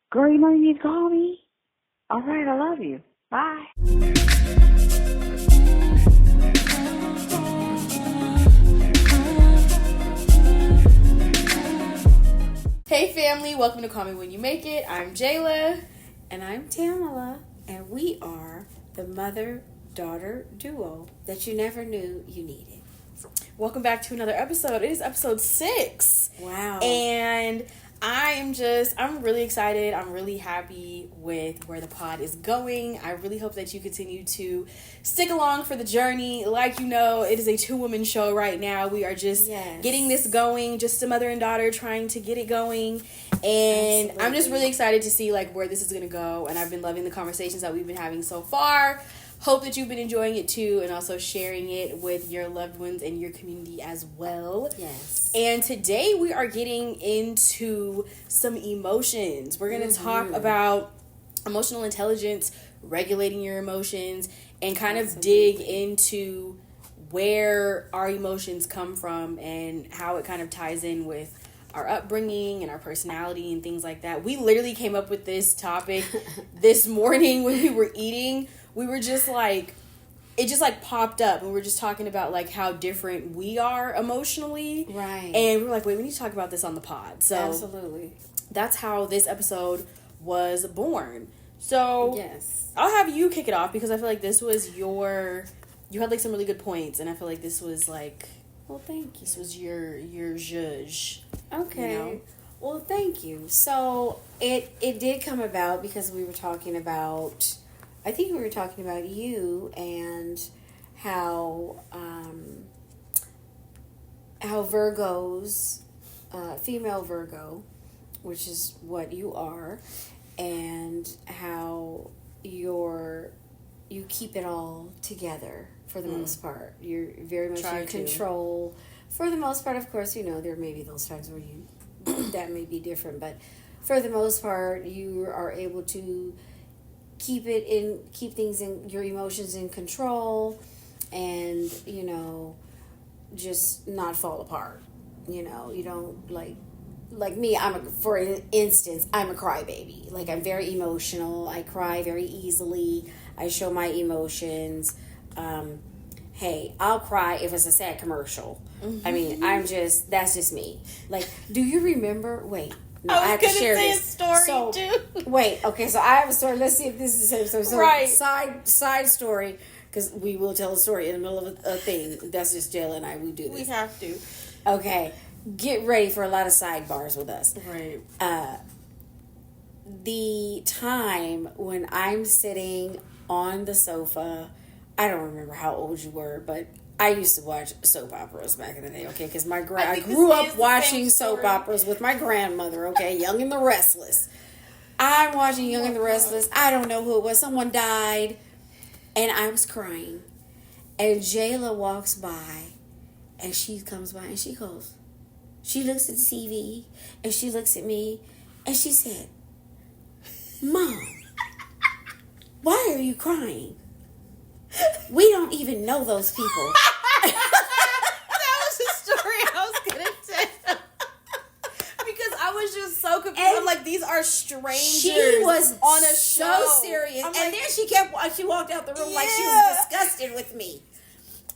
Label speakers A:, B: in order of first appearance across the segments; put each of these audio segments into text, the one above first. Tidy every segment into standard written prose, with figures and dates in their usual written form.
A: Girl, you know you need to call me. All right, I love you. Bye.
B: Hey family, welcome to Call Me When You Make It. I'm Jayla.
C: And I'm Tamala. And we are the mother-daughter duo that you never knew you needed.
B: Welcome back to another episode. It is episode 6.
C: Wow.
B: And I'm really excited. I'm really happy with where the pod is going. I really hope that you continue to stick along for the journey. Like you know, it is a 2-woman show right now. We are just getting this going, just a mother and daughter trying to get it going. And Absolutely. I'm just really excited to see like where this is going to go. And I've been loving the conversations that we've been having so far. Hope that you've been enjoying it too, and also sharing it with your loved ones and your community as well.
C: Yes.
B: And today we are getting into some emotions. We're going to talk about emotional intelligence, regulating your emotions, and kind of dig into where our emotions come from and how it kind of ties in with our upbringing and our personality and things like that. We literally came up with this topic this morning when we were eating. We were just like, it just like popped up and we were just talking about like how different we are emotionally.
C: Right.
B: And we were like, wait, we need to talk about this on the pod. So
C: Absolutely.
B: That's how this episode was born. So
C: yes,
B: I'll have you kick it off because I feel like this was you had like some really good points and I feel like this was like,
C: well, thank you.
B: This was your judge.
C: Okay.
B: You know?
C: Well, thank you. So it did come about because we were talking about, I think we were talking about you and how Virgos, female Virgo, which is what you are, and how you keep it all together for the most part. You're very much in control. For the most part, of course, you know, there may be those times where that may be different, but for the most part, you are able to keep things in, your emotions in control, and, you know, just not fall apart. You know, you don't like me, for instance, I'm a crybaby. Like, I'm very emotional. I cry very easily. I show my emotions. Hey, I'll cry if it's a sad commercial. I mean, that's just me. Like, do you remember? Wait, no, I have to share this.
B: Story too.
C: Wait, okay, so I have a story. Let's see if this is the same story. So
B: right.
C: Side story, because we will tell a story in the middle of a thing. That's just Jayla and I. We do this.
B: We have to.
C: Okay, get ready for a lot of sidebars with us.
B: Right.
C: The time when I'm sitting on the sofa, I don't remember how old you were, but I used to watch soap operas back in the day, okay? Because I grew up watching soap operas with my grandmother, okay? Young and the Restless. I'm watching Young and the Restless. I don't know who it was. Someone died, and I was crying. And Jayla walks by, and she comes by, and she goes, she looks at the TV, and she looks at me, and she said, Mom, why are you crying? We don't even know those people.
B: That was the story I was going to tell. Because I was just so confused. I'm like, these are strangers.
C: She was
B: on a
C: so
B: show.
C: serious.
B: I'm
C: and
B: like,
C: then she walked out the room like she was disgusted with me.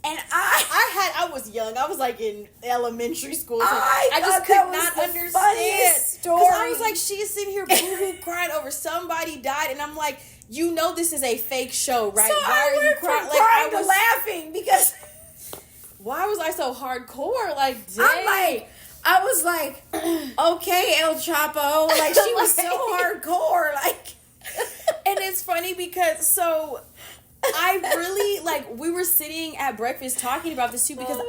C: And
B: I was young. I was like in elementary school. So I just
C: that
B: could
C: was
B: not
C: the
B: understand.
C: funniest story.
B: Because I was like, she's sitting here boo-hoo crying over somebody died. And I'm like, you know this is a fake show, right?
C: So
B: Why are you crying?
C: Like, I was laughing because...
B: Why was I so hardcore? Like, dang.
C: I was like, okay, El Chapo. Like, she was so hardcore. Like...
B: And it's funny because, so... I really, like, we were sitting at breakfast talking about this too because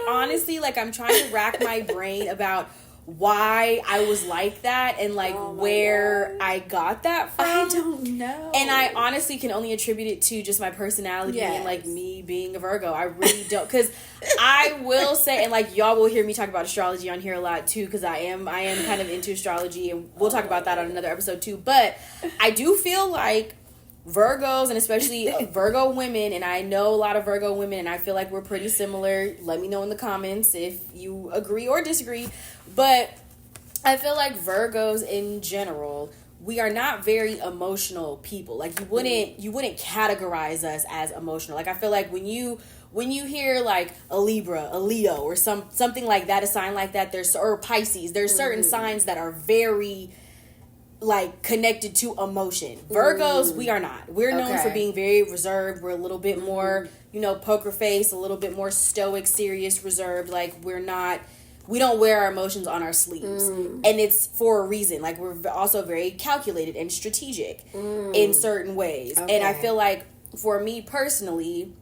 B: honestly, like, I'm trying to rack my brain about why I was like that and, like, where I got that from.
C: I don't know.
B: And I honestly can only attribute it to just my personality and, like, me being a Virgo. I really don't, because I will say, and, like, y'all will hear me talk about astrology on here a lot too because I am kind of into astrology, and we'll talk about that on another episode too. But I do feel like Virgos, and especially Virgo women, and I know a lot of Virgo women, and I feel like we're pretty similar. Let me know in the comments if you agree or disagree. But I feel like Virgos in general, we are not very emotional people. Like, you wouldn't categorize us as emotional. Like, I feel like when you hear like a Libra, a Leo, or something like that, a sign like that, or Pisces, there's certain signs that are very like connected to emotion. Virgos, we are not. We're known for being very reserved. We're a little bit more, poker face, a little bit more stoic, serious, reserved. Like, we don't wear our emotions on our sleeves. And it's for a reason. Like, we're also very calculated and strategic in certain ways. And I feel like for me personally,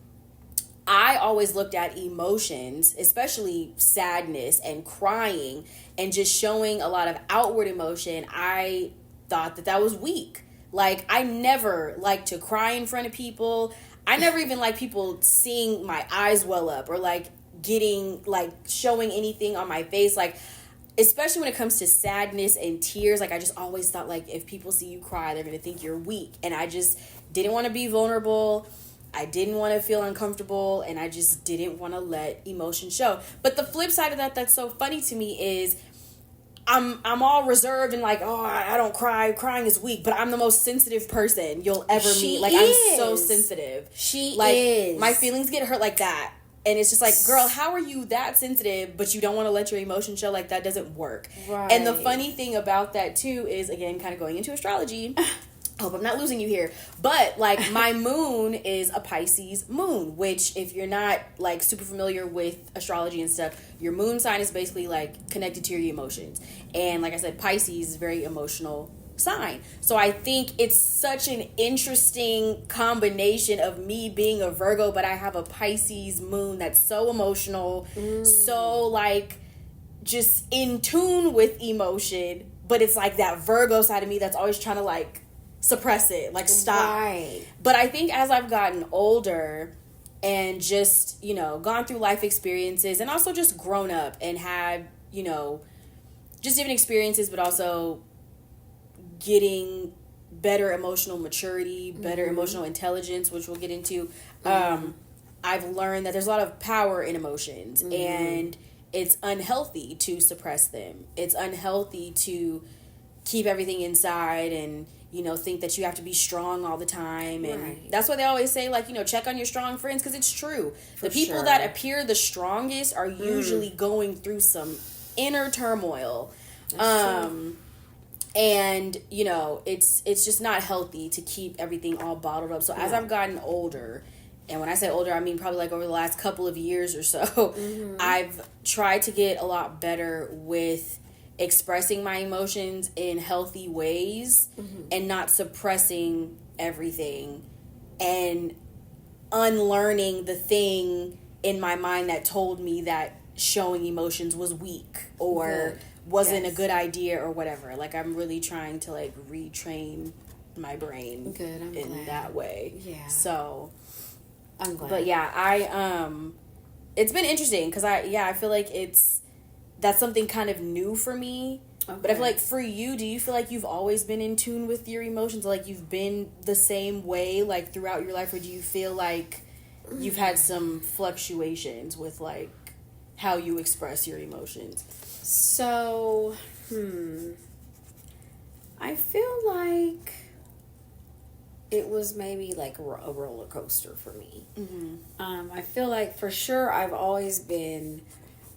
B: I always looked at emotions, especially sadness and crying and just showing a lot of outward emotion. I thought that was weak. Like, I never liked to cry in front of people. I never even liked people seeing my eyes well up or like showing anything on my face. Like, especially when it comes to sadness and tears, like, I just always thought, like, if people see you cry, they're going to think you're weak. And I just didn't want to be vulnerable. I didn't want to feel uncomfortable, and I just didn't want to let emotion show. But the flip side of that's so funny to me is I'm all reserved and like, oh, I don't cry. Crying is weak, but I'm the most sensitive person you'll ever meet. Like, I'm so sensitive. My feelings get hurt like that. And it's just like, girl, how are you that sensitive, but you don't want to let your emotion show? Like, that doesn't work. Right. And the funny thing about that, too, is, again, kind of going into astrology. Hope I'm not losing you here. But, like, my moon is a Pisces moon, which, if you're not, like, super familiar with astrology and stuff, your moon sign is basically, like, connected to your emotions. And, like I said, Pisces is a very emotional sign. So I think it's such an interesting combination of me being a Virgo, but I have a Pisces moon that's so emotional, so, like, just in tune with emotion, but it's, like, that Virgo side of me that's always trying to, like, suppress it, like, stop. Right. But I think as I've gotten older and just, gone through life experiences and also just grown up and had, just different experiences, but also getting better emotional maturity, better emotional intelligence, which we'll get into, I've learned that there's a lot of power in emotions, and it's unhealthy to suppress them. It's unhealthy to keep everything inside and think that you have to be strong all the time. And that's why they always say, like, check on your strong friends, because it's true. The people that appear the strongest are usually going through some inner turmoil. And, it's just not healthy to keep everything all bottled up. So as I've gotten older, and when I say older, I mean probably like over the last couple of years or so, I've tried to get a lot better with expressing my emotions in healthy ways and not suppressing everything and unlearning the thing in my mind that told me that showing emotions was weak or wasn't a good idea or whatever. Like, I'm really trying to, like, retrain my brain in glad. That way. Yeah. So I'm glad. But yeah, it's been interesting because I feel like that's something kind of new for me. Okay. But I feel like for you, do you feel like you've always been in tune with your emotions? Like, you've been the same way, like, throughout your life? Or do you feel like you've had some fluctuations with, like, how you express your emotions?
C: So, I feel like it was maybe like a roller coaster for me. I feel like for sure I've always been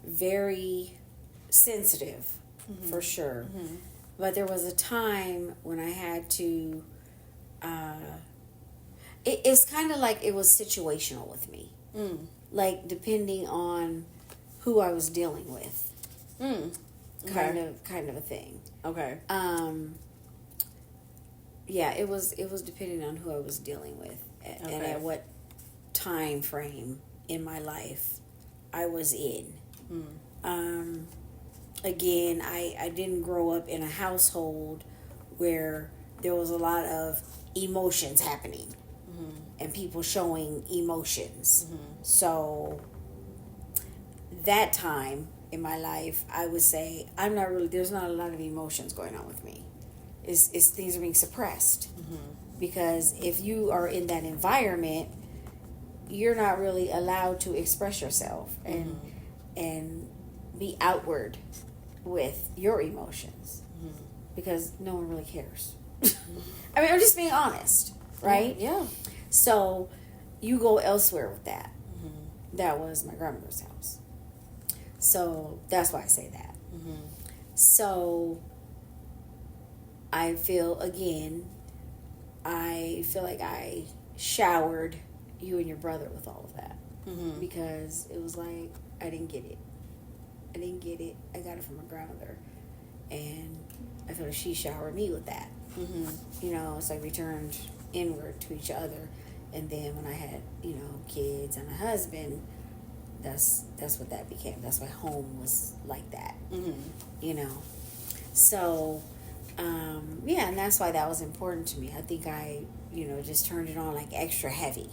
C: very sensitive, for sure. But there was a time when I had to, it's kind of like it was situational with me. Like, depending on who I was dealing with. Kind of a thing. Okay. Yeah, it was depending on who I was dealing with and at what time frame in my life I was in. Again, I didn't grow up in a household where there was a lot of emotions happening and people showing emotions. So that time in my life, I would say there's not a lot of emotions going on with me. It's things are being suppressed. Because if you are in that environment, you're not really allowed to express yourself and be outward with your emotions because no one really cares. I mean, I'm just being honest, right?
B: Yeah.
C: So you go elsewhere with that. That was my grandmother's house. So that's why I say that. So I feel like I showered you and your brother with all of that. Because it was like, I didn't get it. I got it from my grandmother. And I feel like she showered me with that. You know, it's like we turned inward to each other. And then when I had, you know, kids and a husband, that's what that became. That's why home was like that. You know. So, yeah, and that's why that was important to me. I think I, you know, just turned it on like extra heavy,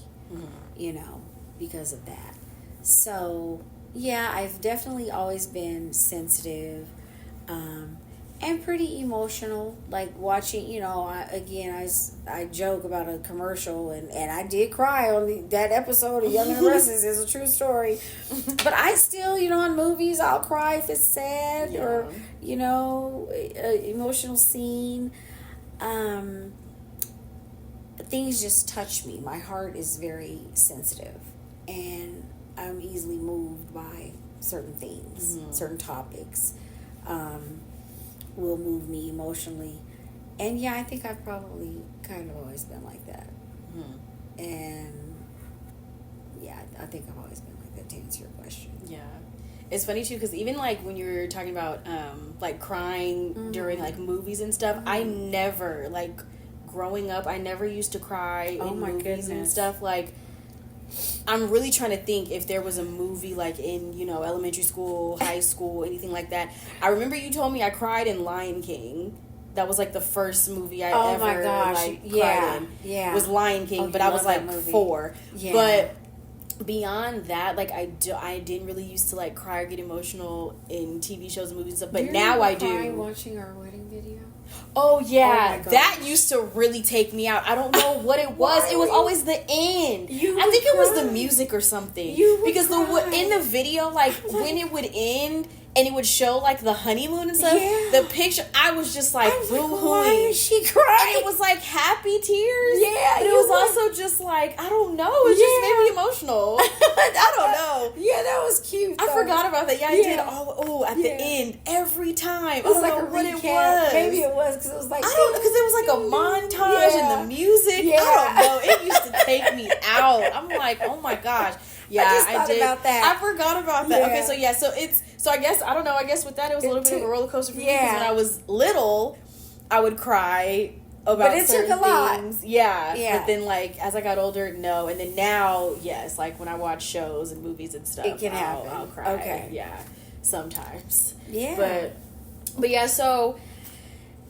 C: you know, because of that. So, yeah, I've definitely always been sensitive, and pretty emotional. Like watching, you know, I joke about a commercial, and I did cry on that episode of Young and the Restless. It's a true story. But I still, you know, in movies, I'll cry if it's sad or, you know, emotional scene. Things just touch me. My heart is very sensitive, and I'm easily moved by certain things, certain topics. Will move me emotionally. And yeah, I think I've probably kind of always been like that. And yeah, I think I've always been like that, to answer your question.
B: Yeah. It's funny too, because even like when you were talking about like crying during like movies and stuff, I never, like growing up, I never used to cry in movies and stuff. Like, I'm really trying to think if there was a movie like in, you know, elementary school, high school, anything like that. I remember you told me I cried in Lion King. That was like the first movie I ever like cried in.
C: Yeah.
B: Was Lion King, but I was like 4.
C: Yeah.
B: But beyond that, like I didn't really used to like cry or get emotional in TV shows and movies and stuff. But now I do.
C: Watching our wedding video.
B: Oh yeah,
C: Oh
B: that used to really take me out. I don't know what it was. It was always the end. I think it was the music or something. Because in the video, like when it would end and it would show like the honeymoon and stuff, the picture, I was just like boo-hooing.
C: Why is she crying?
B: And it was like happy tears.
C: Yeah,
B: but it was also just like, I don't know. It just made me emotional. I don't know.
C: Yeah, that was cute.
B: I forgot about that. Yeah, I did all at the end every time.
C: It was like
B: a
C: what
B: recap.
C: it was. Maybe it was because it was like
B: I don't know, because it was like a montage and the music. I don't know. It used to take me out. I'm like, oh my gosh. Yeah,
C: I did.
B: About that. I forgot about that.
C: Yeah.
B: Okay, so I guess I don't know. I guess with that it was a little bit of a roller coaster for me because when I was little, I would cry about
C: but it
B: certain
C: took a lot.
B: things. Yeah. But then like as I got older, no. And then now, yes, like when I watch shows and movies and stuff,
C: it can happen.
B: I'll cry.
C: Okay.
B: Yeah. Sometimes.
C: Yeah.
B: But yeah, so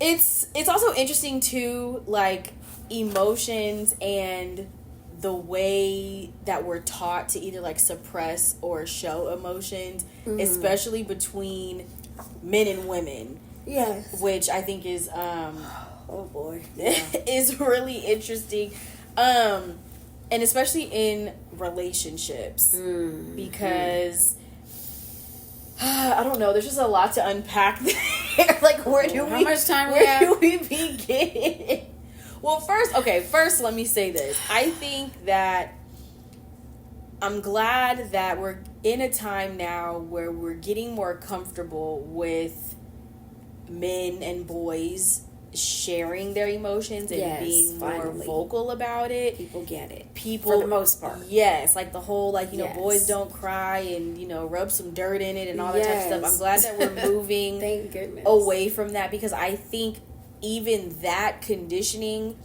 B: it's also interesting too, like emotions and the way that we're taught to either like suppress or show emotions, especially between men and women.
C: Yes.
B: Which I think is
C: oh boy.
B: is really interesting. And especially in relationships. Because I don't know, there's just a lot to unpack there. Like
C: How much time we have?
B: Where do we begin? Well, first let me say this. I think that I'm glad that we're in a time now where we're getting more comfortable with men and boys sharing their emotions and being more vocal about it.
C: People get it.
B: For
C: the most part.
B: Yes, like the whole, like, you know, boys don't cry and, you know, rub some dirt in it and all that type of stuff. I'm glad that we're moving
C: Thank goodness.
B: away from that, because I think even that conditioning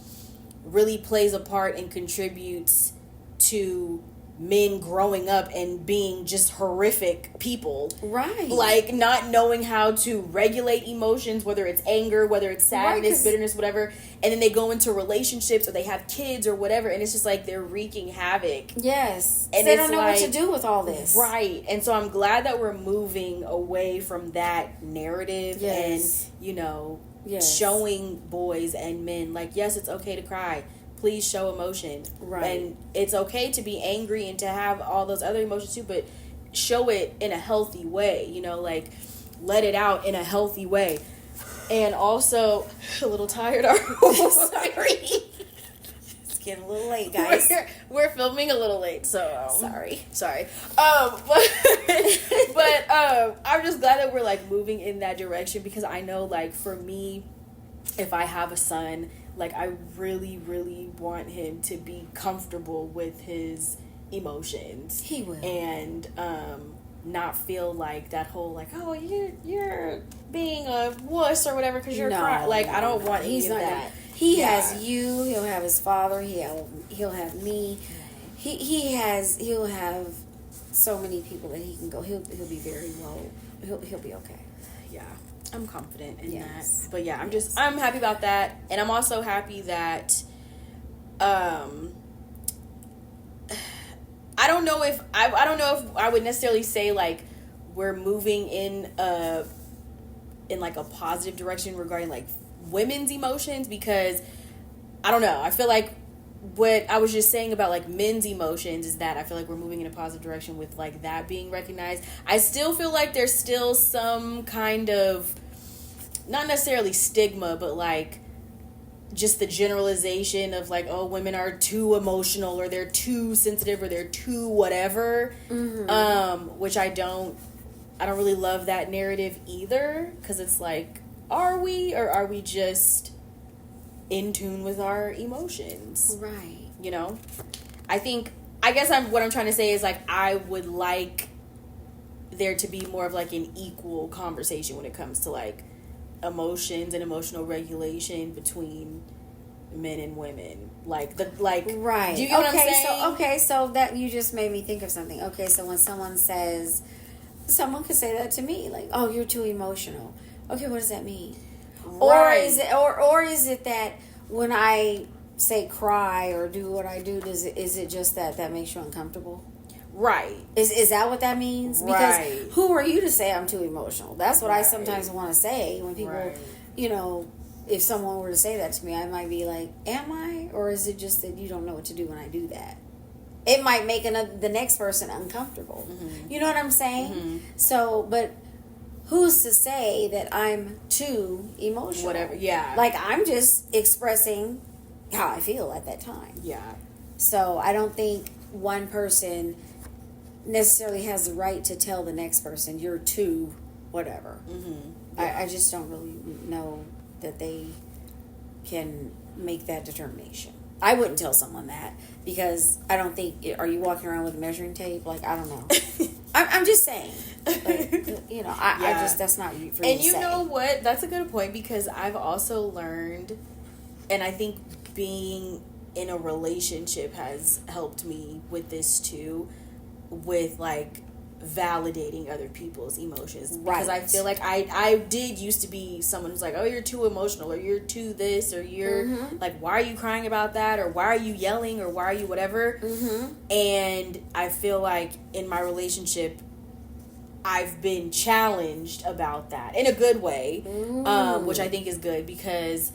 B: really plays a part and contributes to men growing up and being just horrific people.
C: Right.
B: Like not knowing how to regulate emotions, whether it's anger, whether it's sadness, bitterness, whatever. And then they go into relationships or they have kids or whatever, and it's just like they're wreaking havoc.
C: Yes.
B: And
C: they don't know what to do with all this.
B: Right. And so I'm glad that we're moving away from that narrative and, you know, showing boys and men like, yes, it's okay to cry. Please show emotion.
C: Right.
B: And it's okay to be angry and to have all those other emotions too, but show it in a healthy way, you know, like let it out in a healthy way. And also, a little tired, are we?
C: Sorry. It's getting a little late, guys.
B: We're filming a little late, so
C: Sorry.
B: But I'm just glad that we're like moving in that direction, because I know, like, for me, if I have a son, like, I really, really want him to be comfortable with his emotions.
C: He will.
B: And not feel like that whole, like, oh, you're being a wuss or whatever because you're crying. Like, I don't want any
C: He's
B: of
C: not
B: that.
C: He has you. He'll have his father. He'll have me. He'll have so many people that he can go. He'll be very well. He'll be okay.
B: Yeah, I'm confident in
C: Yes.
B: that. But yeah, I'm happy about that, and I'm also happy that I don't know if I would necessarily say like we're moving in like a positive direction regarding like women's emotions, because I don't know. I feel like what I was just saying about like men's emotions is that I feel like we're moving in a positive direction with like that being recognized. I still feel like there's still some kind of, not necessarily stigma, but like just the generalization of like, oh, women are too emotional, or they're too sensitive, or they're too whatever. Which I don't really love that narrative either, because it's like, are we, or are we just in tune with our emotions?
C: Right.
B: You know, I guess what I'm trying to say is like, I would like there to be more of like an equal conversation when it comes to like emotions and emotional regulation between men and women. Right. Do you get what I'm saying?
C: So that you just made me think of something. Okay, so when someone could say that to me, like, "Oh, you're too emotional." Okay, what does that mean?
B: Right.
C: Or is it that when I say cry or do what I do, is it just that makes you uncomfortable?
B: Right.
C: Is that what that means?
B: Right.
C: Because who are you to say I'm too emotional? That's what I sometimes want to say when people, you know, if someone were to say that to me, I might be like, am I? Or is it just that you don't know what to do when I do that? It might make the next person uncomfortable. You know what I'm saying? So, but who's to say that I'm too emotional?
B: Whatever, yeah.
C: Like, I'm just expressing how I feel at that time.
B: Yeah.
C: So, I don't think one person necessarily has the right to tell the next person you're too whatever. Yeah. I just don't really know that they can make that determination. I wouldn't tell someone that, because I don't think, are you walking around with a measuring tape? Like, I don't know. I'm just saying, like, you know, I just, that's not for me to say.
B: And you know what? That's a good point, because I've also learned, and I think being in a relationship has helped me with this too, with like validating other people's emotions. Because I feel like I did used to be someone who's like, oh, you're too emotional, or you're too this, or you're like, why are you crying about that, or why are you yelling, or why are you whatever. And I feel like in my relationship I've been challenged about that in a good way, which I think is good, because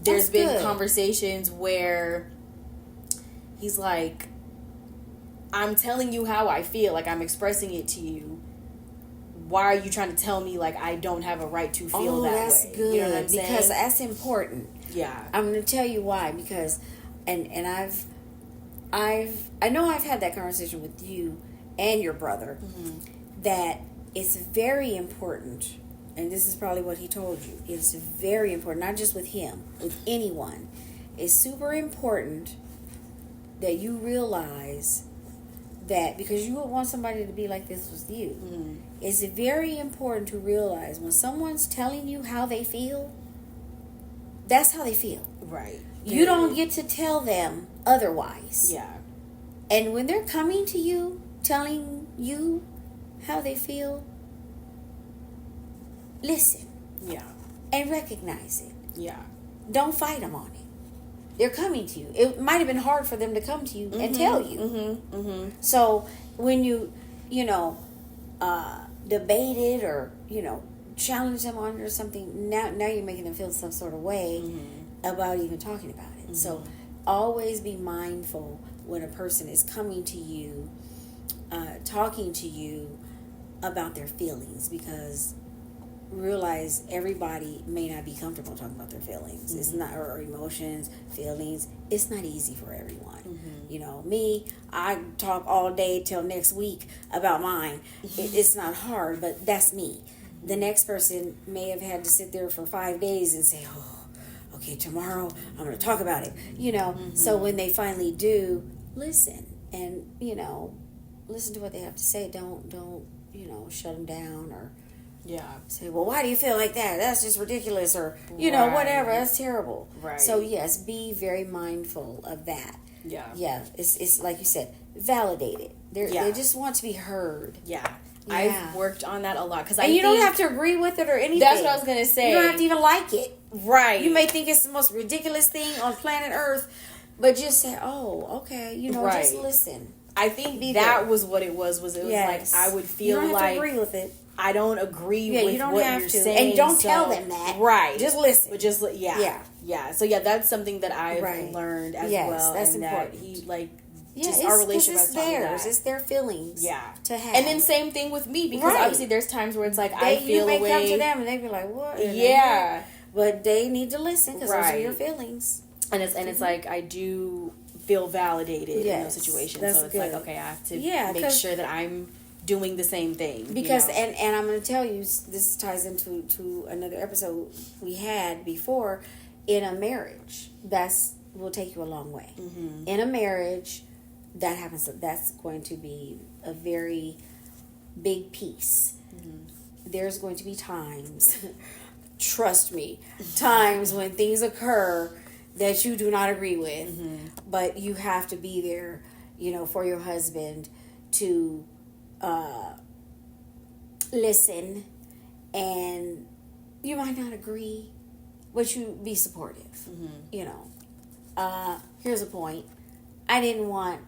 B: there's been conversations where he's like, I'm telling you how I feel, like I'm expressing it to you. Why are you trying to tell me like I don't have a right to feel that way?
C: That's good.
B: You know what I'm saying?
C: Because that's important.
B: Yeah.
C: I'm going to tell you why, because and I know I've had that conversation with you and your brother, that it's very important, and this is probably what he told you. It's very important, not just with him, with anyone. It's super important that you realize that, because you would want somebody to be like this with you. It's very important to realize when someone's telling you how they feel, that's how they feel.
B: Right.
C: You don't get to tell them otherwise.
B: Yeah.
C: And when they're coming to you, telling you how they feel, listen.
B: Yeah.
C: And recognize it.
B: Yeah.
C: Don't fight them on it. They're coming to you. It might have been hard for them to come to you and tell you. So when you debate it, or, challenge them on it or something, now you're making them feel some sort of way about even talking about it. So always be mindful when a person is coming to you, talking to you about their feelings, because realize everybody may not be comfortable talking about their feelings. It's not, or emotions, feelings. It's not easy for everyone. You know, me, I talk all day till next week about mine. It's not hard, but that's me. The next person may have had to sit there for 5 days and say, oh, okay, tomorrow I'm going to talk about it. You know, so when they finally do, listen and, you know, listen to what they have to say. Don't, you know, shut them down or say, well, why do you feel like that? That's just ridiculous, or, you know, whatever. That's terrible.
B: Right.
C: So, yes, be very mindful of that. Yeah, it's like you said, validate it. They just want to be heard.
B: Yeah. I've worked on that a lot.
C: And you don't have to agree with it or anything.
B: That's what I was going to say.
C: You don't have to even like it.
B: Right.
C: You may think it's the most ridiculous thing on planet Earth, but just say, oh, okay, you know, just listen.
B: I think that was what it was. It was like I would feel
C: you don't have
B: like
C: to agree with it.
B: I don't agree with
C: you don't
B: what
C: have
B: you're
C: to.
B: saying.
C: And don't tell them that.
B: Right.
C: Just listen.
B: But just, yeah. So, that's something that I've learned as well.
C: That's
B: and
C: important.
B: That he, like,
C: just
B: our relationship
C: it's
B: has taught me
C: theirs.
B: that.
C: It's their feelings. To have.
B: And then same thing with me, because obviously there's times where it's like I feel
C: you may
B: away.
C: come to them and they be like, what?
B: Yeah.
C: But they need to listen because those are your feelings.
B: And it's like I do feel validated in those situations.
C: That's
B: so it's
C: good.
B: like, okay, I have to make sure that I'm doing the same thing.
C: Because, and I'm going to tell you, this ties into another episode we had before. In a marriage, will take you a long way. In a marriage, that happens. That's going to be a very big piece. There's going to be times, trust me, times when things occur that you do not agree with, but you have to be there, you know, for your husband to listen, and you might not agree, but you be supportive. You know, here's a point. I didn't want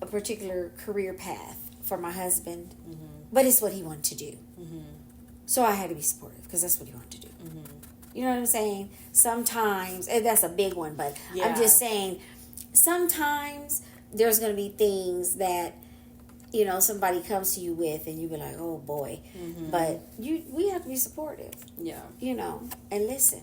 C: a particular career path for my husband, but it's what he wanted to do. So I had to be supportive because that's what he wanted to do. You know what I'm saying? Sometimes, and that's a big one, but I'm just saying, sometimes there's going to be things that, you know, somebody comes to you with and you be like, oh boy. But we have to be supportive. You know, and listen.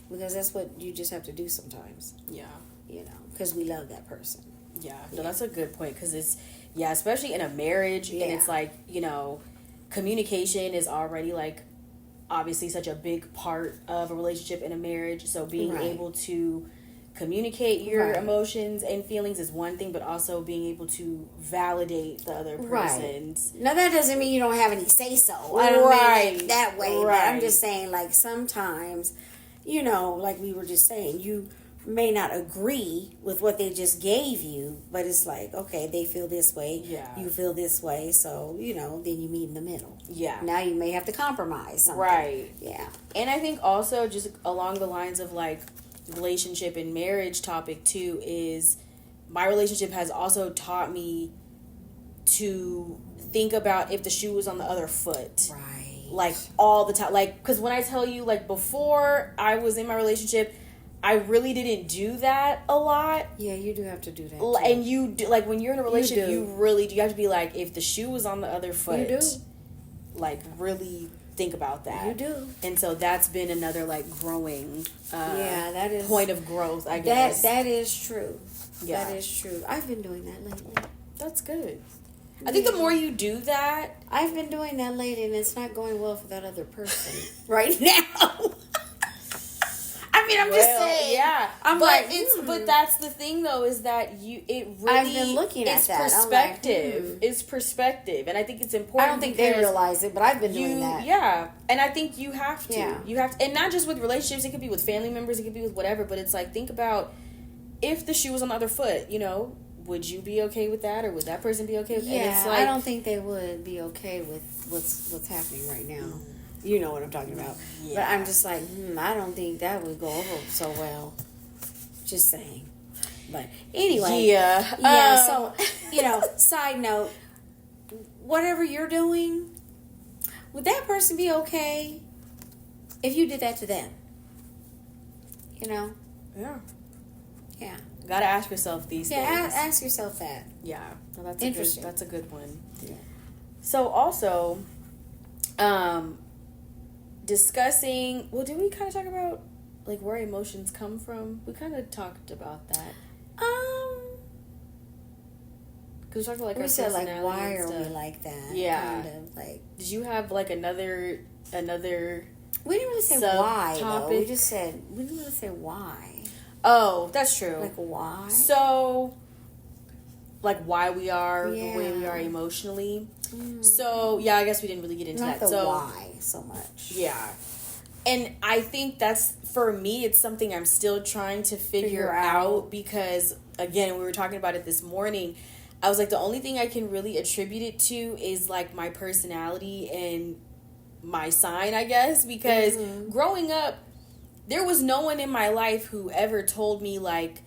C: Because that's what you just have to do sometimes. You know, because we love that person.
B: No, that's a good point, because it's, especially in a marriage, and it's like, you know, communication is already like obviously such a big part of a relationship in a marriage. So being able to communicate your emotions and feelings is one thing, but also being able to validate the other person's.
C: Now that doesn't mean you don't have any say so. I don't mean it that way. But I'm just saying, like, sometimes, you know, like we were just saying, you may not agree with what they just gave you, but it's like, okay, they feel this way, you feel this way, so, you know, then you meet in the middle. Now you may have to compromise something.
B: And I think also, just along the lines of like relationship and marriage topic too, is my relationship has also taught me to think about if the shoe was on the other foot. Like all the time. Like, because when I tell you, like, before I was in my relationship, I really didn't do that a lot.
C: You do have to do that too.
B: And you do, like, when you're in a relationship, you really do. You have to be like, if the shoe was on the other foot,
C: you do.
B: Like, really think about that.
C: You do.
B: And so that's been another, like, growing
C: that is
B: point of growth, I guess.
C: That is true. That is true. I've been doing that lately.
B: That's good. I think the more you do that...
C: I've been doing that lately, and it's not going well for that other person right now. I mean, I'm just saying.
B: But that's the thing, though, is that it really...
C: I've been looking at that.
B: Perspective.
C: Like,
B: It's perspective. And I think it's important.
C: I don't think they realize it, but I've been doing that.
B: Yeah. And I think you have to. You have to. And not just with relationships. It could be with family members. It could be with whatever. But it's like, think about if the shoe was on the other foot, you know, would you be okay with that, or would that person be okay with that?
C: Yeah, I don't think they would be okay with what's happening right now. You know what I'm talking about. But I'm just like, I don't think that would go over so well. Just saying. But anyway. So, you know, side note, whatever you're doing, would that person be okay if you did that to them? You know?
B: Yeah.
C: Yeah.
B: Gotta ask yourself these things.
C: Ask yourself that.
B: Yeah. No, that's a good one.
C: Yeah.
B: So also, discussing. Well, did we kind of talk about like where emotions come from? We kind of talked about that. Because we talked about like
C: we
B: our
C: said like
B: personality
C: why
B: and
C: are
B: stuff.
C: we like that?
B: Yeah.
C: Kind of like.
B: Did you have like another?
C: We didn't really say why though. We just said we didn't really say why.
B: Oh, that's true.
C: Like why?
B: So, like why we are the way we
C: Yeah.
B: are emotionally. So yeah, I guess we didn't really get into
C: Not
B: that.
C: the
B: So
C: why so much.
B: yeah, and I think that's for me. It's something I'm still trying to figure out because again, we were talking about it this morning. I was like, the only thing I can really attribute it to is like my personality and my sign, I guess, because growing up, there was no one in my life who ever told me like,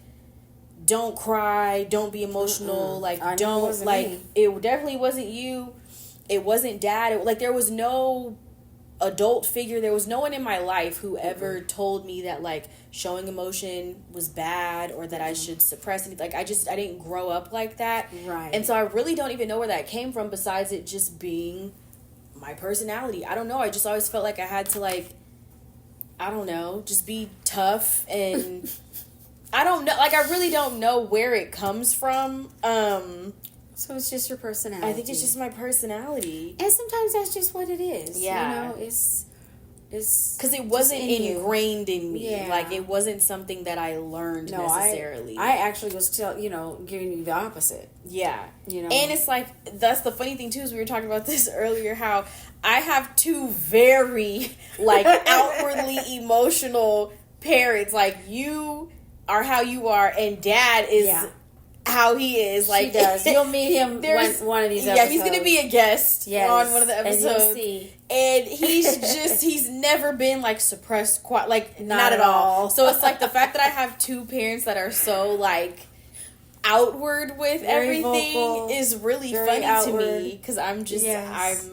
B: don't cry, don't be emotional, like don't like
C: me.
B: it definitely wasn't you. It wasn't dad. Like there was no adult figure. There was no one in my life who ever told me that like showing emotion was bad or that I should suppress it. Like I didn't grow up like that.
C: Right.
B: And so I really don't even know where that came from besides it just being my personality. I don't know. I just always felt like I had to like, I don't know, just be tough and I don't know. Like I really don't know where it comes from.
C: So it's just your personality.
B: I think it's just my personality.
C: And sometimes that's just what it is.
B: Yeah.
C: You know, it's
B: because it wasn't
C: in you.
B: ingrained in me.
C: Yeah.
B: Like it wasn't something that I learned necessarily.
C: I actually was giving you the opposite.
B: Yeah.
C: You know.
B: And it's like that's the funny thing too is we were talking about this earlier how I have two very like outwardly emotional parents. Like you are how you are and dad is how he is. Like
C: he does. You'll meet him one of these episodes.
B: Yeah, he's gonna be a guest on one of the episodes.
C: And you'll see.
B: And he's never been like suppressed quite like not at all. So it's like the fact that I have two parents that are so like outward with
C: Very
B: everything
C: vocal,
B: is really
C: very
B: funny
C: outward.
B: to me because I'm just
C: Yes.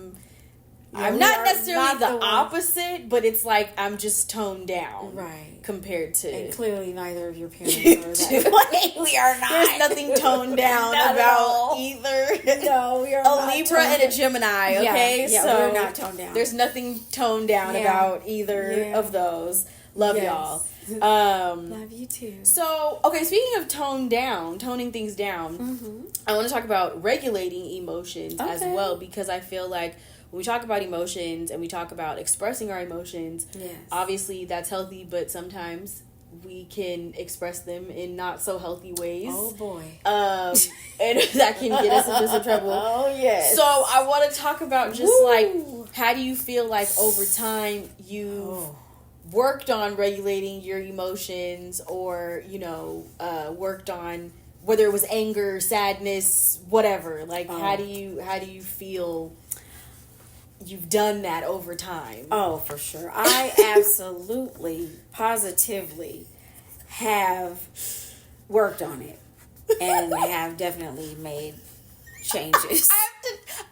B: I'm
C: we
B: not
C: are
B: necessarily
C: not
B: the
C: the one-
B: opposite, but it's like I'm just toned down,
C: Right.
B: Compared to.
C: And clearly neither of your parents
B: You
C: are
B: too.
C: that way. We are not.
B: There's nothing toned down
C: Not at
B: about
C: all.
B: either.
C: No, we are
B: A
C: not
B: Libra
C: toned
B: and a
C: down.
B: Gemini, okay?
C: Yeah,
B: so
C: we're not toned down.
B: There's nothing toned down
C: Yeah.
B: about either
C: Yeah.
B: of those. Love
C: Yes.
B: y'all.
C: Love you too.
B: So, okay, speaking of toning things down, I want to talk about regulating emotions as
C: Okay.
B: well because I feel like when we talk about emotions and we talk about expressing our emotions,
C: Yes.
B: obviously that's healthy, but sometimes we can express them in not so healthy ways.
C: Oh boy.
B: And that can get us into some trouble.
C: Oh yes.
B: So I want to talk about just
C: Woo.
B: like how do you feel like over time you've worked on regulating your emotions or worked on whether it was anger, sadness, whatever. Like how do you feel you've done that over time?
C: Oh, for sure. I absolutely, positively have worked on it and have definitely made changes.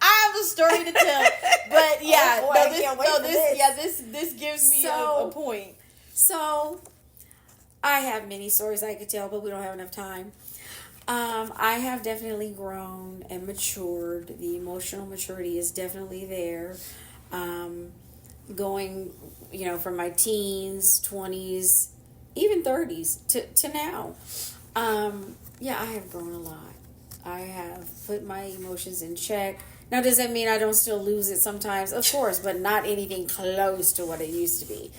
B: I have a story to tell, but yeah,
C: Oh boy, I can't wait for this.
B: This gives me
C: So-
B: a point.
C: So, I have many stories I could tell, but we don't have enough time. I have definitely grown and matured. The emotional maturity is definitely there. Going, from my teens, 20s, even 30s to now. I have grown a lot. I have put my emotions in check. Now, does that mean I don't still lose it sometimes? Of course, but not anything close to what it used to be.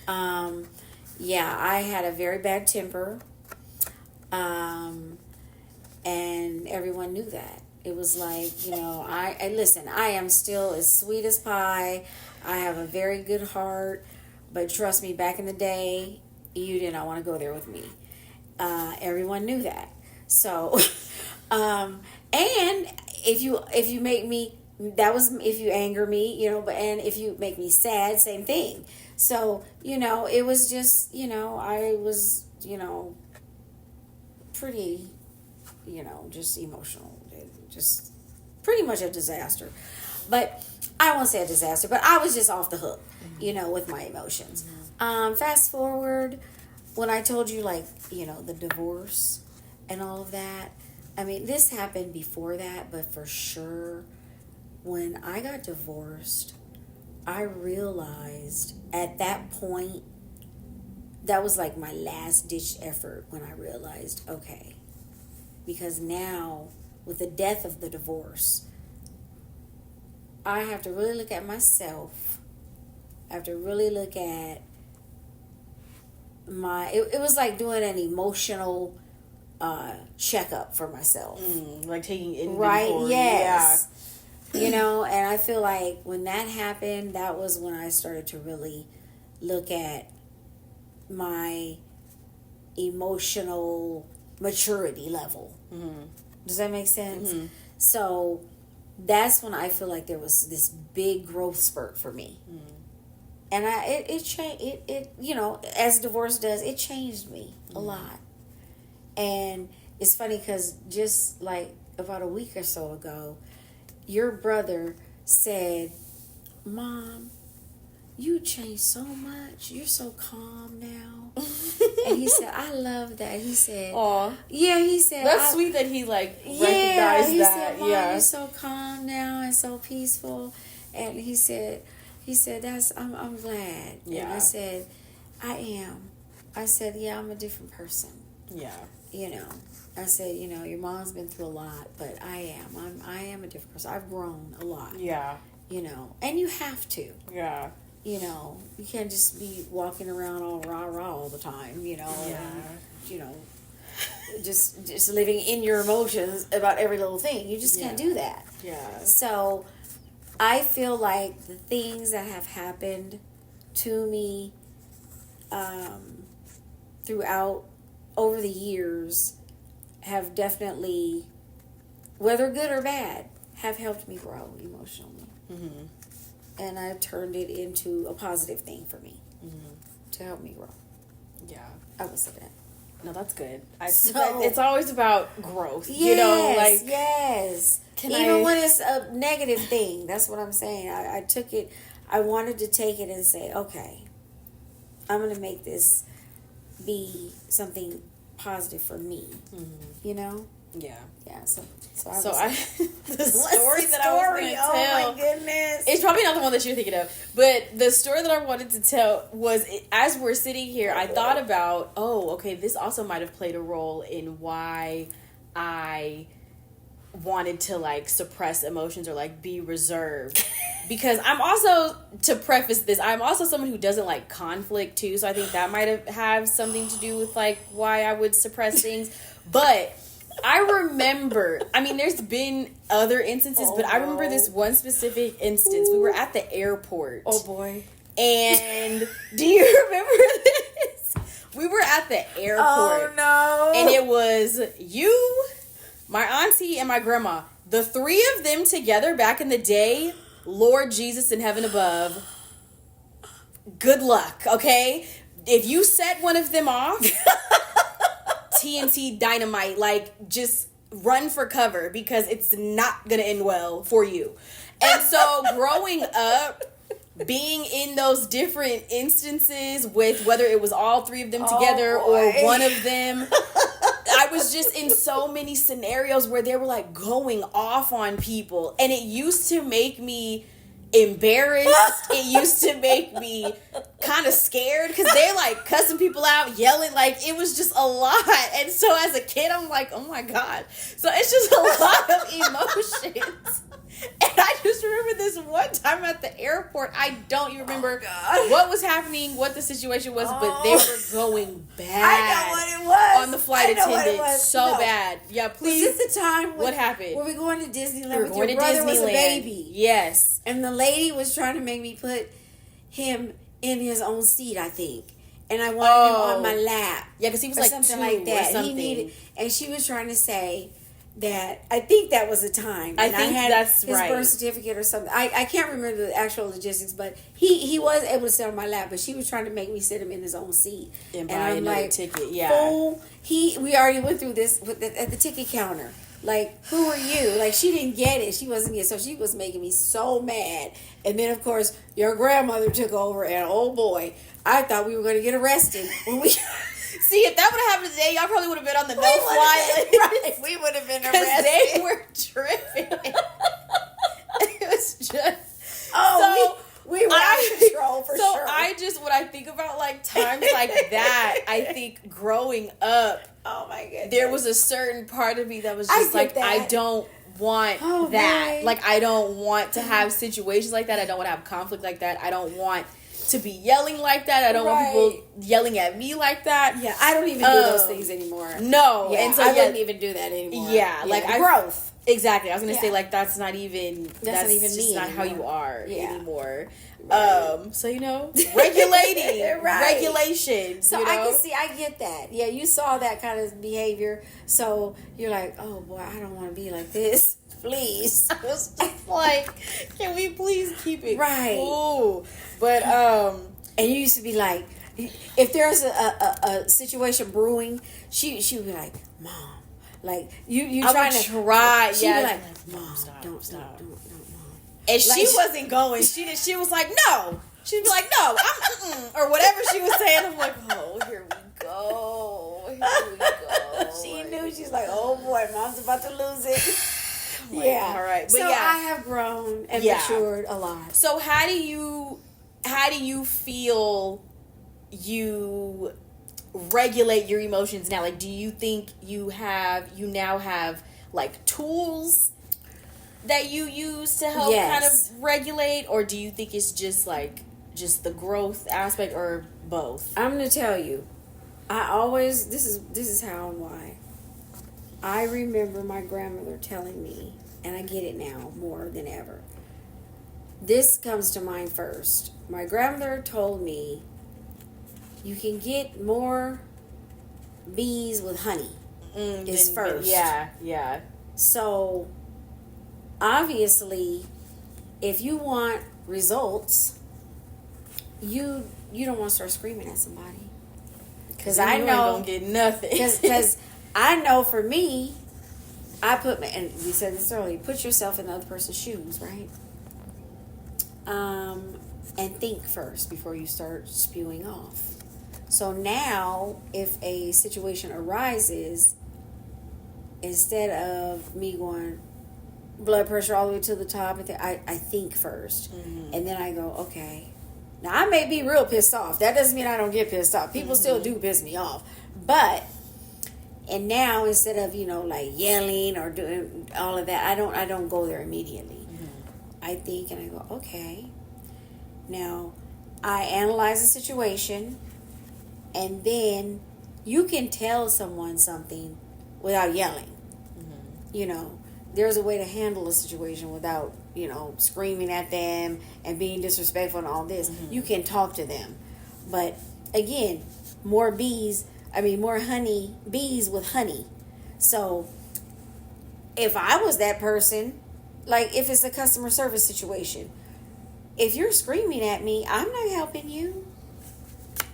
C: I had a very bad temper. And everyone knew that. It was like, I listen, I am still as sweet as pie. I have a very good heart. But trust me, back in the day, you did not want to go there with me. Everyone knew that. So, and if you make me, that was if you anger me, and if you make me sad, same thing. So, it was just, I was, pretty, just emotional, just pretty much a disaster. But I won't say a disaster, but I was just off the hook, with my emotions. Fast forward, when I told you, the divorce and all of that, I mean, this happened before that, but for sure, when I got divorced, I realized at that point, that was like my last ditch effort when I realized, okay, because now with the death of the divorce, I have to really look at myself. I have to really look at it was like doing an emotional checkup for myself.
B: Like taking inventory.
C: Right, yes. Yeah. You know, and I feel like when that happened, that was when I started to really look at my emotional maturity level. Mm-hmm. Does that make sense? Mm-hmm. So that's when I feel like there was this big growth spurt for me. Mm-hmm. And it changed, it you know, as divorce does, it changed me a lot. And it's funny because just like about a week or so ago, your brother said, Mom, you changed so much. You're so calm now. And he said, I love that. He said, "Aw, yeah." He said,
B: that's sweet that he like recognized
C: he
B: that.
C: Said, Mom, you're so calm now and so peaceful. And he said, that's I'm glad. Yeah. And I said, I am. I said, yeah, I'm a different person. Yeah. You know, I said, you know, your mom's been through a lot, but I am a different person. I've grown a lot. Yeah. You know, and you have to. Yeah. You know, you can't just be walking around all rah-rah all the time, you know. Yeah. And, you know, just living in your emotions about every little thing. You just can't do that. Yeah. So I feel like the things that have happened to me throughout over the years have definitely, whether good or bad, have helped me grow emotionally. Mm-hmm. And I've turned it into a positive thing for me to help me grow. Yeah. I would say that.
B: No, that's good. It's always about growth. Yes, you know, like
C: yes. Even when it's a negative thing, that's what I'm saying. I took it. I wanted to take it and say, okay, I'm going to make this be something positive for me. Mm-hmm. You know? Yeah. Yeah. So the story that I was going to tell. Oh my goodness!
B: It's probably not the one that you're thinking of, but the story that I wanted to tell was, as we're sitting here, I thought about, this also might have played a role in why I wanted to like suppress emotions or like be reserved. Because I'm also, to preface this, I'm also someone who doesn't like conflict too, so I think that might have something to do with like why I would suppress things. But I remember, there's been other instances, but I remember this one specific instance. We were at the airport.
C: Oh boy.
B: And do you remember this? We were at the airport.
C: Oh no.
B: And it was you, my auntie, and my grandma. The three of them together back in the day, Lord Jesus in heaven above, good luck, okay? If you set one of them off, TNT dynamite, like, just run for cover because it's not gonna end well for you. And so growing up, being in those different instances with whether it was all three of them together or one of them, I was just in so many scenarios where they were like going off on people, and it used to make me embarrassed. It used to make me kind of scared because they're like cussing people out, yelling, like it was just a lot. And so as a kid, I'm like, oh my God. So it's just a lot of emotions. And I just remember this one time at the airport. I don't even remember what was happening, what the situation was, but they were going bad.
C: I know what it was.
B: On the flight attendant. So bad. Yeah, please.
C: Was this the time
B: what happened?
C: Were we going to Disneyland with your brother was a baby?
B: Yes.
C: And the lady was trying to make me put him in his own seat, I think. And I wanted him on my lap.
B: Yeah, because he was like
C: something
B: two
C: like that.
B: Or something.
C: He needed, and she was trying to say that I think that was the time.
B: I think that's
C: his
B: right.
C: Birth certificate or something. I can't remember the actual logistics, but he was able to sit on my lap, but she was trying to make me sit him in his own seat.
B: And buy another ticket, yeah.
C: Fool, we already went through this at the ticket counter. Like, who are you? Like, she didn't get it. She wasn't it. So she was making me so mad. And then, of course, your grandmother took over, and oh boy, I thought we were going to get arrested when we...
B: See, if that would have happened today, y'all probably would have been on the no-fly list.
C: Right, we would have been arrested.
B: Because they were tripping. It was just...
C: Oh, so we were my goodness.
B: there was a certain part of me that was
C: I
B: just
C: get
B: like,
C: that.
B: I don't want
C: Oh,
B: that.
C: boy.
B: Like, I don't want to have situations like that. I don't want to have conflict like that. I don't want to be yelling like that. I don't want people yelling at me like that.
C: Yeah, I don't even do those things anymore.
B: No.
C: Yeah,
B: and so
C: I wouldn't even do that anymore.
B: Yeah, like
C: growth.
B: Exactly. I was gonna
C: Yeah.
B: say, like, that's not even that's
C: not even
B: just
C: me
B: not how
C: anymore.
B: you are
C: Yeah.
B: anymore.
C: Right.
B: So regulating
C: Right.
B: regulations.
C: So
B: you know?
C: I get that. Yeah, you saw that kind of behavior, so you're like, oh boy, I don't want to be like this. Please.
B: I was just like, can we please keep it
C: Right.
B: cool? But
C: And you used to be like, if there's a situation brewing, she would be like, Mom, like you
B: I
C: trying
B: would
C: to
B: try.
C: She'd
B: Yeah,
C: be like,
B: Mom,
C: Mom,
B: stop,
C: don't,
B: stop.
C: Mom.
B: And she
C: Like,
B: wasn't going. She was like, no. She'd be like, no, or whatever she was saying. I'm like, oh, here we go. Here we go.
C: She knew. She's like, oh boy, Mom's about to lose it.
B: Like,
C: Yeah.
B: all right. But
C: so
B: yeah.
C: I have grown and
B: Yeah.
C: matured a lot.
B: So how do you feel you regulate your emotions now? Like, do you think you now have like tools that you use to help
C: Yes.
B: kind of regulate, or do you think it's just the growth aspect, or both?
C: I'm gonna tell you, I always this is how and why. I remember my grandmother telling me, and I get it now more than ever. This comes to mind first. My grandmother told me, you can get more bees with honey. Is first.
B: Yeah.
C: So, obviously, if you want results, you don't want to start screaming at somebody. Because I
B: you ain't
C: know,
B: gonna get nothing.
C: because I know for me, I put my, and we said this earlier, put yourself in the other person's shoes, right? And think first before you start spewing off. So now, if a situation arises, instead of me going blood pressure all the way to the top, I think first.
B: Mm-hmm.
C: And then I go, okay. Now, I may be real pissed off. That doesn't mean I don't get pissed off. People still do piss me off. But, and now, instead of, like yelling or doing all of that, I don't go there immediately.
B: Mm-hmm.
C: I think and I go, okay. Now, I analyze the situation, and then you can tell someone something without yelling.
B: Mm-hmm.
C: There's a way to handle a situation without, screaming at them and being disrespectful and all this.
B: Mm-hmm.
C: You can talk to them. But again, more bees with honey. So if I was that person, like if it's a customer service situation, if you're screaming at me, I'm not helping you.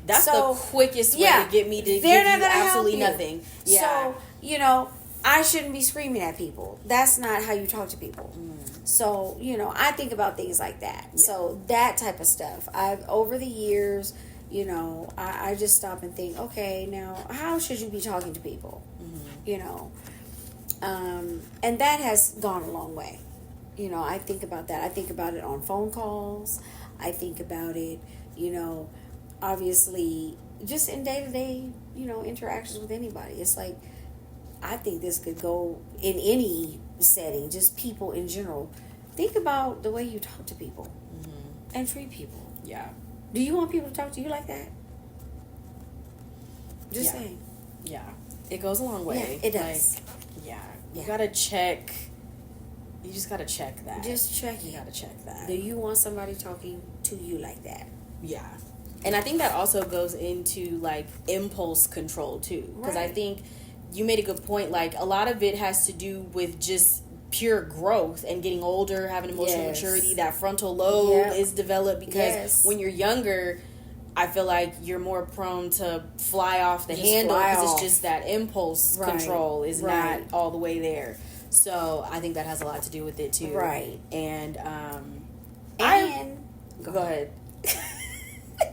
B: That's
C: So,
B: the quickest way
C: yeah,
B: to get me to give you
C: they're not gonna
B: absolutely
C: help you.
B: nothing. Yeah.
C: So, I shouldn't be screaming at people. That's not how you talk to people. So, I think about things like that.
B: Yeah.
C: So, that type of stuff. Over the years, I just stop and think, okay, now, how should you be talking to people? And that has gone a long way. I think about that. I think about it on phone calls. I think about it, obviously, just in day-to-day, interactions with anybody. It's like, I think this could go in any setting, just people in general. Think about the way you talk to people and treat people.
B: Yeah.
C: Do you want people to talk to you like that? Just
B: Yeah.
C: saying.
B: Yeah. It goes a long way.
C: Yeah, it does.
B: You
C: Yeah.
B: gotta check. You just gotta check that.
C: Just check
B: You
C: it.
B: gotta check that.
C: Do you want somebody talking to you like that?
B: Yeah. And I think that also goes into like impulse control too. Because I
C: Right.
B: think you made a good point. Like a lot of it has to do with just pure growth and getting older, having emotional
C: Yes.
B: maturity. That frontal lobe
C: Yep.
B: is developed because
C: Yes.
B: when you're younger, I feel like you're more prone to fly off the
C: Just
B: handle
C: fly
B: because
C: off.
B: it's just that impulse
C: Right.
B: control is
C: Right.
B: not all the way there. So I think that has a lot to do with it too.
C: Right.
B: And
C: And
B: go ahead.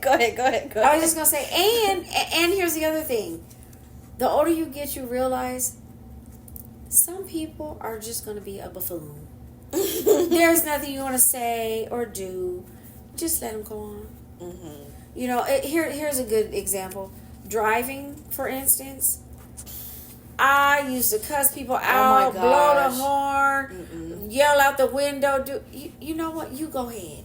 B: Go ahead.
C: I was just gonna say, and here's the other thing: the older you get, you realize some people are just gonna be a buffoon. There's nothing you want to say or do. Just let them go on.
B: Mm-hmm.
C: Here's a good example: driving, for instance. I used to cuss people out, blow the horn, yell out the window. You know what? You go ahead.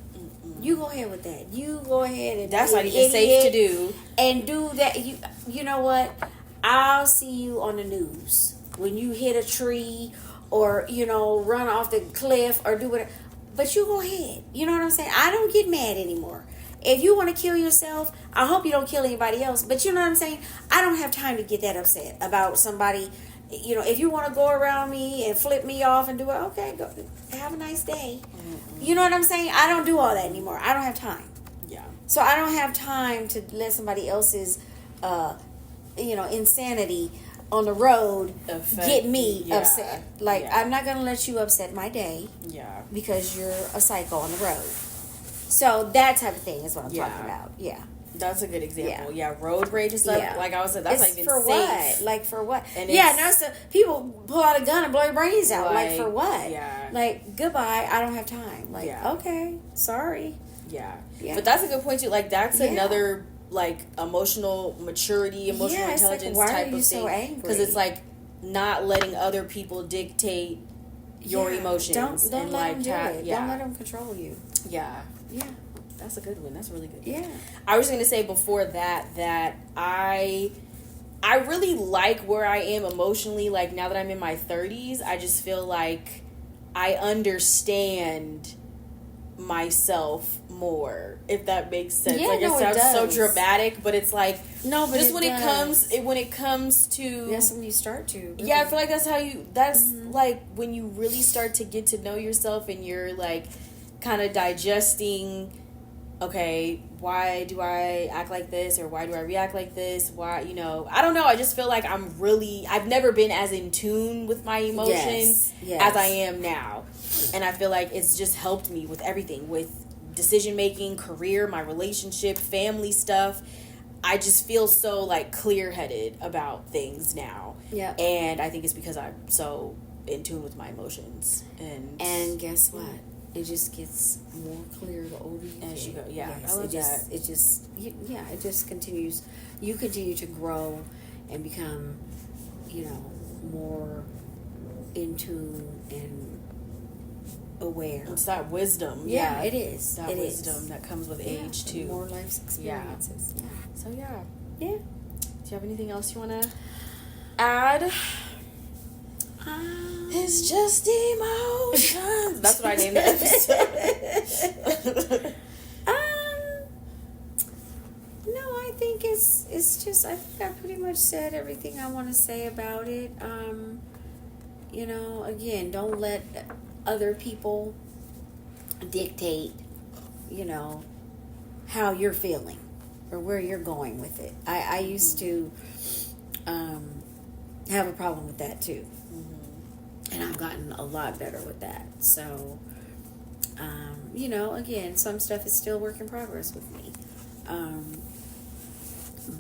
C: You go ahead with that. You go ahead and
B: that's not even safe to do.
C: And do that. You know what? I'll see you on the news when you hit a tree or run off the cliff or do whatever. But you go ahead. You know what I'm saying? I don't get mad anymore. If you want to kill yourself, I hope you don't kill anybody else. But you know what I'm saying? I don't have time to get that upset about somebody. If you want to go around me and flip me off and do it, okay, go have a nice day. You know what I'm saying? I don't do all that anymore. I don't have time.
B: Yeah.
C: So I don't have time to let somebody else's, insanity on the road get me upset. I'm not going to let you upset my day.
B: Yeah.
C: Because you're a psycho on the road. So that type of thing is what I'm talking about. Yeah.
B: That's a good example. Yeah, road rage and stuff. Yeah. Like I was saying, that's
C: it's
B: not even
C: for
B: safe.
C: What? Like for what? And now people pull out a gun and blow your brains out. Like for what?
B: Yeah.
C: Like goodbye. I don't have time. Like okay, sorry.
B: Yeah. But that's a good point too. Like that's another like emotional maturity, emotional intelligence
C: like, why
B: type
C: are you
B: of thing.
C: So angry?
B: Because it's like not letting other people dictate your emotions.
C: Don't let them do it.
B: Yeah.
C: Don't let them control you.
B: Yeah.
C: Yeah.
B: That's a good one. That's really good.
C: Yeah.
B: I was going to say before that I really like where I am emotionally. Like now that I'm in my 30s, I just feel like I understand myself more, if that makes sense.
C: Yeah,
B: like it sounds so dramatic, but it's like
C: no, but
B: just when it comes to
C: that's when you start to
B: really. Yeah, I feel like that's like when you really start to get to know yourself and you're like kind of digesting, okay, why do I act like this, or why do I react like this, why, I don't know, I just feel like I've never been as in tune with my emotions as I am now. And I feel like it's just helped me with everything, with decision making, career, my relationship, family stuff. I just feel so like clear-headed about things now.
C: Yeah.
B: And I think it's because I'm so in tune with my emotions.
C: And guess what? It just gets more clear the older you get.
B: As you go, yeah.
C: Yes,
B: I love that.
C: It just continues. You continue to grow and become, more in tune and aware.
B: It's that wisdom.
C: Yeah, it is.
B: That wisdom that comes with age too.
C: More life's experiences. Yeah.
B: So yeah.
C: Yeah.
B: Do you have anything else you want to add? It's just emotions. That's what I named the episode.
C: No, I think it's just, I think I pretty much said everything I want to say about it. Again, don't let other people dictate, how you're feeling or where you're going with it. I used to have a problem with that too. And I've gotten a lot better with that. So, again, some stuff is still work in progress with me.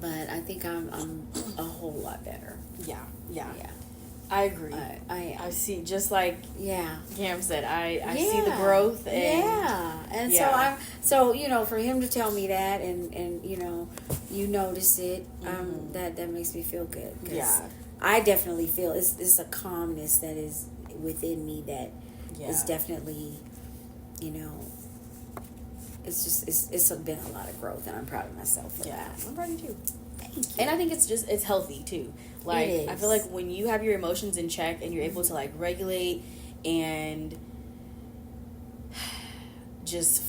C: But I think I'm a whole lot better.
B: Yeah. I agree.
C: I
B: see, just like Cam said, I see the growth. And
C: so for him to tell me that and you notice it, that makes me feel good. I definitely feel it's a calmness that is within me that is definitely, it's been a lot of growth, and I'm proud of myself for that.
B: I'm proud of you too.
C: Thank you.
B: And I think it's healthy too. Like I feel like when you have your emotions in check and you're able to like regulate and just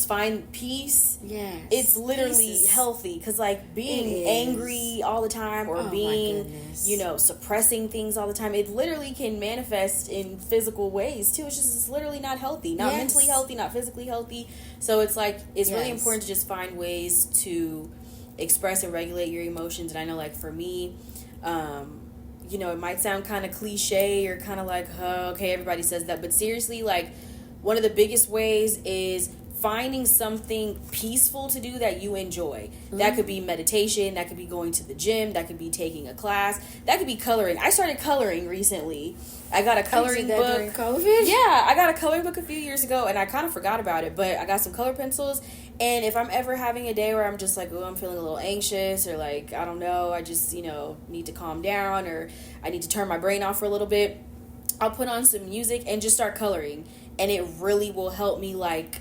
B: find peace. Yeah, it's literally healthy, because like being angry all the time or being suppressing things all the time, it literally can manifest in physical ways too. It's literally not healthy, not mentally healthy, not physically healthy. So it's like it's really important to just find ways to express and regulate your emotions. And I know, like for me, it might sound kind of cliche or kind of like, okay, everybody says that, but seriously, like one of the biggest ways is finding something peaceful to do that you enjoy. That could be meditation, that could be going to the gym, that could be taking a class, that could be coloring. I started coloring recently. I got a coloring book
C: during COVID?
B: Yeah, I got a coloring book a few years ago and I kind of forgot about it, but I got some color pencils And if I'm ever having a day where I'm just like, oh, I'm feeling a little anxious, or like, I don't know, I just, need to calm down, or I need to turn my brain off for a little bit, I'll put on some music and just start coloring. And it really will help me like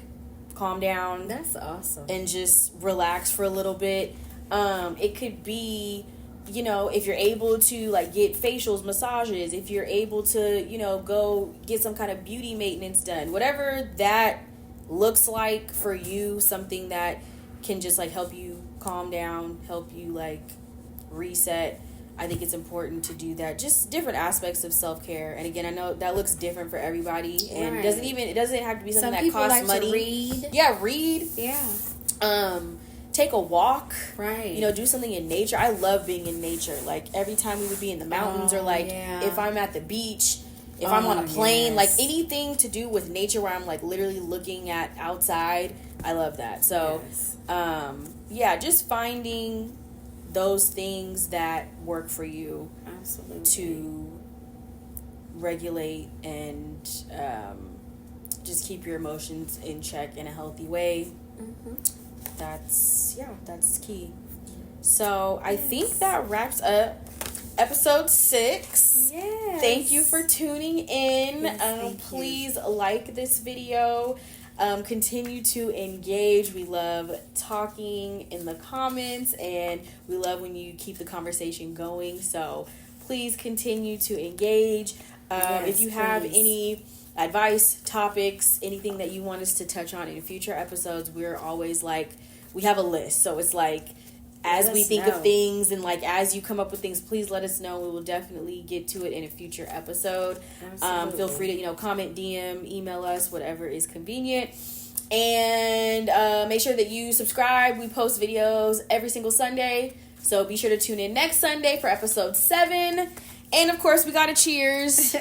B: calm down.
C: That's awesome.
B: And just relax for a little bit. It could be, if you're able to like get facials, massages, if you're able to, go get some kind of beauty maintenance done, whatever that looks like for you, something that can just like help you calm down, help you like reset. I think it's important to do that. Just different aspects of self-care. And again, I know that looks different for everybody, and
C: right.
B: it doesn't have to be something
C: Some
B: that costs
C: like
B: money.
C: To read.
B: Yeah, read.
C: Yeah.
B: Take a walk.
C: Right.
B: Do something in nature. I love being in nature. Like every time we would be in the mountains, or like if I'm at the beach, if I'm on a plane, like anything to do with nature where I'm like literally looking at outside. I love that. So, just finding those things that work for you.
C: Absolutely.
B: To regulate and just keep your emotions in check in a healthy way.
C: Mm-hmm.
B: That's key. So I think that wraps up episode 6.
C: Yes.
B: Thank you for tuning in.
C: Yes,
B: Please like this video. Continue to engage. We love talking in the comments, and we love when you keep the conversation going. So please continue to engage. If you have any advice, topics, anything that you want us to touch on in future episodes, we're always like, we have a list. So it's like, as we think of things and like as you come up with things, please let us know. We will definitely get to it in a future episode. Feel free to comment, DM, email us, whatever is convenient. And make sure that you subscribe. We post videos every single Sunday, so be sure to tune in next Sunday for episode 7. And of course, we gotta cheers.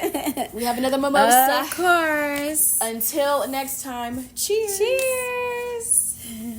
B: We have another mimosa.
C: Of course.
B: Until next time, cheers.
C: Cheers.